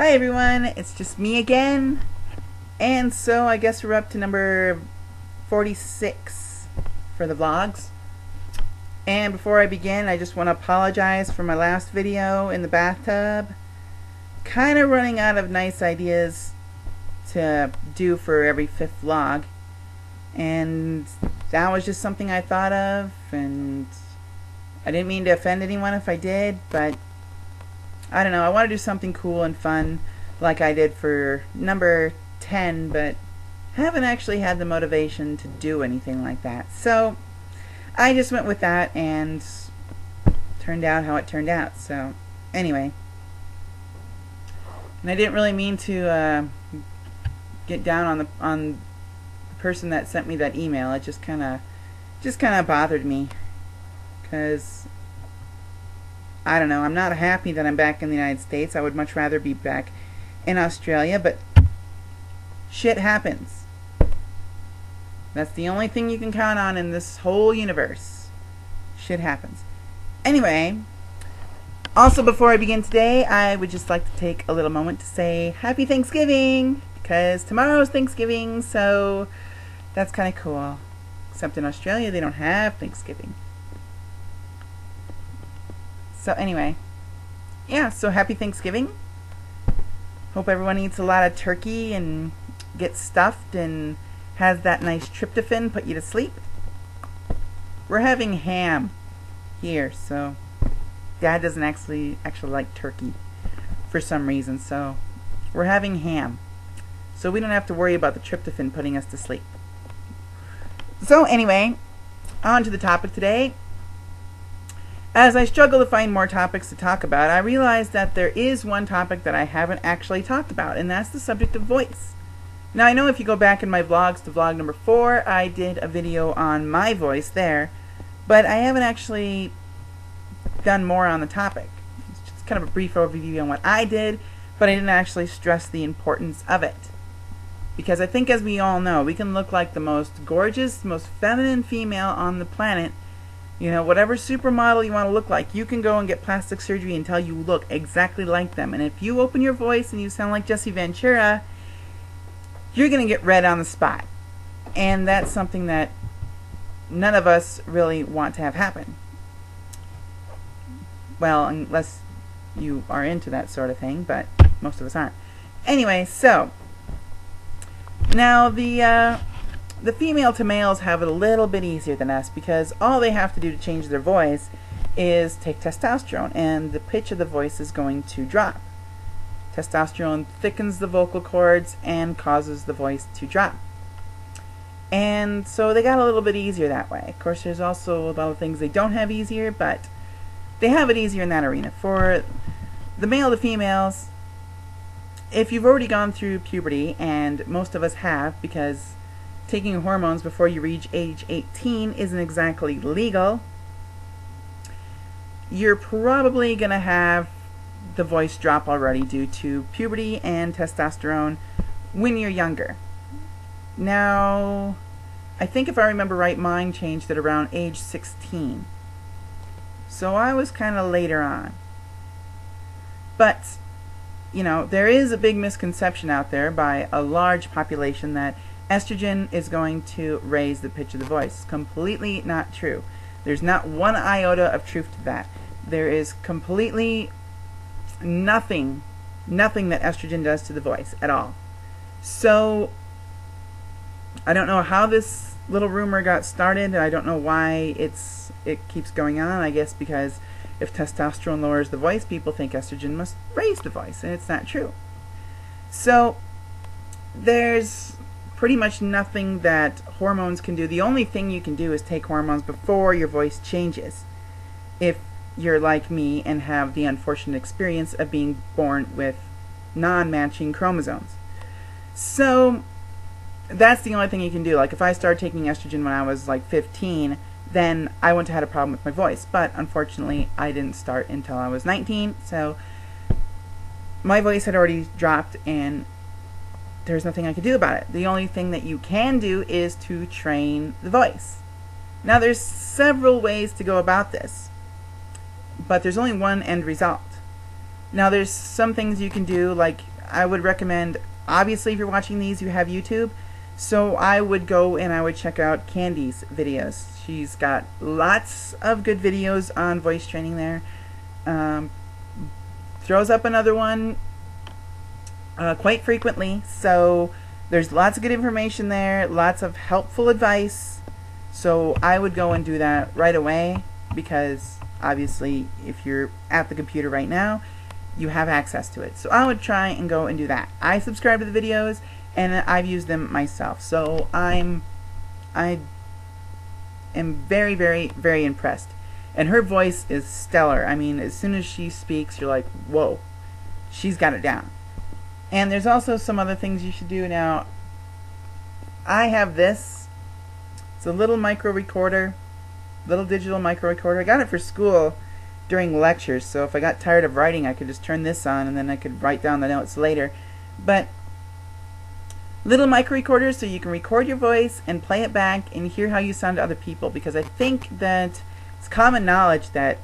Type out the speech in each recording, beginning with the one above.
Hi everyone, it's just me again, and so I guess we're up to number 46 for the vlogs. And before I begin, I just want to apologize for my last video in the bathtub. Kind of running out of nice ideas to do for every fifth vlog, and that was just something I thought of, and I didn't mean to offend anyone if I did, but I don't know, I want to do something cool and fun like I did for number 10, but haven't actually had the motivation to do anything like that. So I just went with that and turned out how it turned out. So anyway, and I didn't really mean to get down on the person that sent me that email. It just kind of bothered me, because I don't know, I'm not happy that I'm back in the United States. I would much rather be back in Australia, but shit happens. That's the only thing you can count on in this whole universe. Shit happens. Anyway, also before I begin today, I would just like to take a little moment to say Happy Thanksgiving, because tomorrow's Thanksgiving, so that's kind of cool. Except in Australia, they don't have Thanksgiving. So anyway, yeah, so happy Thanksgiving. Hope everyone eats a lot of turkey and gets stuffed and has that nice tryptophan put you to sleep. We're having ham here, so Dad doesn't actually like turkey for some reason, so we're having ham. So we don't have to worry about the tryptophan putting us to sleep. So anyway, on to the topic today. As I struggle to find more topics to talk about, I realized that there is one topic that I haven't actually talked about, and that's the subject of voice. Now, I know if you go back in my vlogs to vlog number 4, I did a video on my voice there, but I haven't actually done more on the topic. It's just kind of a brief overview on what I did, but I didn't actually stress the importance of it. Because I think, as we all know, we can look like the most gorgeous, most feminine female on the planet. You know, whatever supermodel you want to look like, you can go and get plastic surgery until you look exactly like them. And if you open your voice and you sound like Jesse Ventura, you're going to get red on the spot. And that's something that none of us really want to have happen. Well, unless you are into that sort of thing, but most of us aren't. Anyway, so now the female to males have it a little bit easier than us, because all they have to do to change their voice is take testosterone, and the pitch of the voice is going to drop. Testosterone thickens the vocal cords and causes the voice to drop. And so they got a little bit easier that way. Of course, there's also a lot of things they don't have easier, but they have it easier in that arena. For the male to females, if you've already gone through puberty, and most of us have, because taking hormones before you reach age 18 isn't exactly legal, you're probably going to have the voice drop already due to puberty and testosterone when you're younger. Now, I think if I remember right, mine changed at around age 16. So I was kind of later on. But, you know, there is a big misconception out there by a large population that estrogen is going to raise the pitch of the voice. Completely not true. There's not one iota of truth to that. There is completely nothing that estrogen does to the voice at all. So I don't know how this little rumor got started. I don't know why it keeps going on. I guess because if testosterone lowers the voice, people think estrogen must raise the voice, and it's not true. So there's pretty much nothing that hormones can do. The only thing you can do is take hormones before your voice changes, if you're like me and have the unfortunate experience of being born with non-matching chromosomes. So that's the only thing you can do. Like, if I started taking estrogen when I was like 15, then I wouldn't have had a problem with my voice. But unfortunately, I didn't start until I was 19, so my voice had already dropped, and there's nothing I could do about it. The only thing that you can do is to train the voice. Now, there's several ways to go about this, but there's only one end result. Now, there's some things you can do, like I would recommend, obviously if you're watching these you have YouTube, so I would go and I would check out Candy's videos. She's got lots of good videos on voice training there. Throws up another one quite frequently, so there's lots of good information there, lots of helpful advice. So I would go and do that right away, because obviously if you're at the computer right now, you have access to it. So I would try and go and do that. I subscribe to the videos and I've used them myself, so I am very, very, very impressed. And her voice is stellar. I mean, as soon as she speaks, you're like, whoa, she's got it down. And there's also some other things you should do. Now, I have this. It's a little micro recorder, little digital micro recorder. I got it for school during lectures, so if I got tired of writing, I could just turn this on and then I could write down the notes later. But little micro recorders, so you can record your voice and play it back and hear how you sound to other people, because I think that it's common knowledge that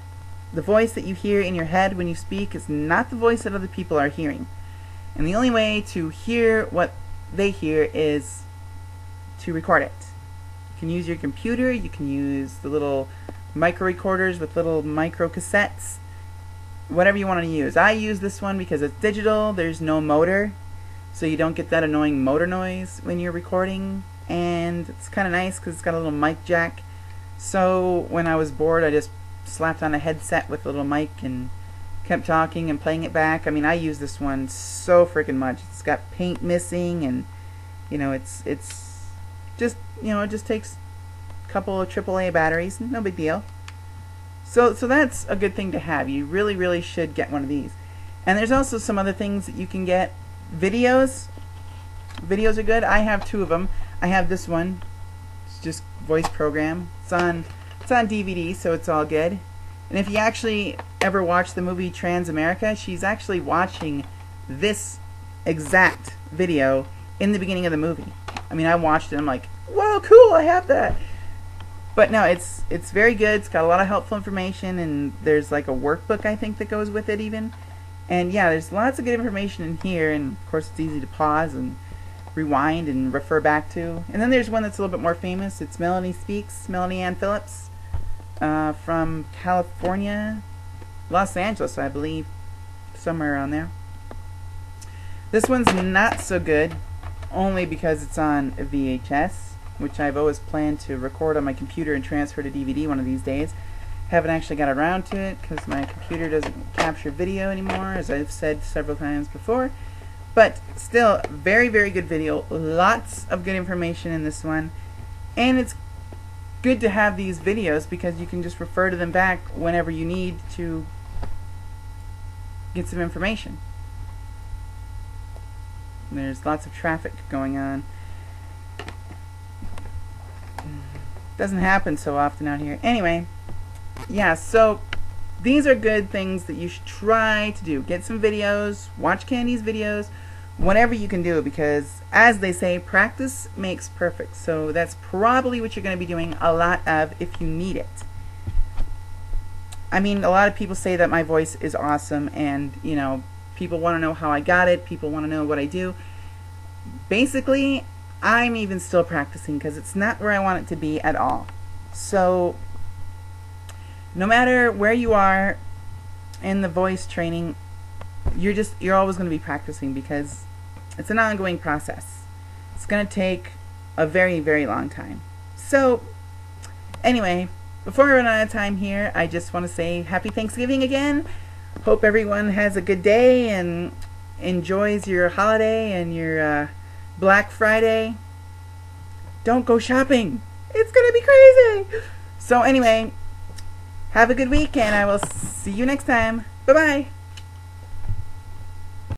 the voice that you hear in your head when you speak is not the voice that other people are hearing. And the only way to hear what they hear is to record it. You can use your computer, you can use the little micro recorders with little micro cassettes, whatever you want to use. I use this one because it's digital, there's no motor, so you don't get that annoying motor noise when you're recording, and it's kind of nice because it's got a little mic jack. So when I was bored, I just slapped on a headset with a little mic and kept talking and playing it back. I mean, I use this one so freaking much. It's got paint missing, and you know, it's just, you know, it just takes a couple of AAA batteries, no big deal. So that's a good thing to have. You really, really should get one of these. And there's also some other things that you can get. Videos are good. I have two of them. I have this one. It's just voice program. It's on DVD, so it's all good. And if you actually ever watch the movie Transamerica, she's actually watching this exact video in the beginning of the movie. I mean, I watched it and I'm like, whoa, cool, I have that. But no, it's very good. It's got a lot of helpful information, and there's like a workbook, I think, that goes with it even. And yeah, there's lots of good information in here, and of course it's easy to pause and rewind and refer back to. And then there's one that's a little bit more famous. It's Melanie Speaks, Melanie Ann Phillips, from California, Los Angeles, I believe, somewhere around there. This one's not so good, only because it's on VHS, which I've always planned to record on my computer and transfer to DVD one of these days. Haven't actually got around to it because my computer doesn't capture video anymore, as I've said several times before. But still, very, very good video. Lots of good information in this one. And it's good to have these videos because you can just refer to them back whenever you need to get some information. There's lots of traffic going on. Doesn't happen so often out here. Anyway, yeah, so these are good things that you should try to do. Get some videos, watch Candy's videos, whatever you can do, because as they say, practice makes perfect. So that's probably what you're going to be doing a lot of if you need it. I mean, a lot of people say that my voice is awesome, and you know, people want to know how I got it, people want to know what I do. Basically, I'm even still practicing because it's not where I want it to be at all. So no matter where you are in the voice training, you're always going to be practicing because it's an ongoing process. It's going to take a very, very long time. So anyway, before we run out of time here, I just want to say happy Thanksgiving again. Hope everyone has a good day and enjoys your holiday and your Black Friday. Don't go shopping. It's going to be crazy. So anyway, have a good week, and I will see you next time. Bye-bye.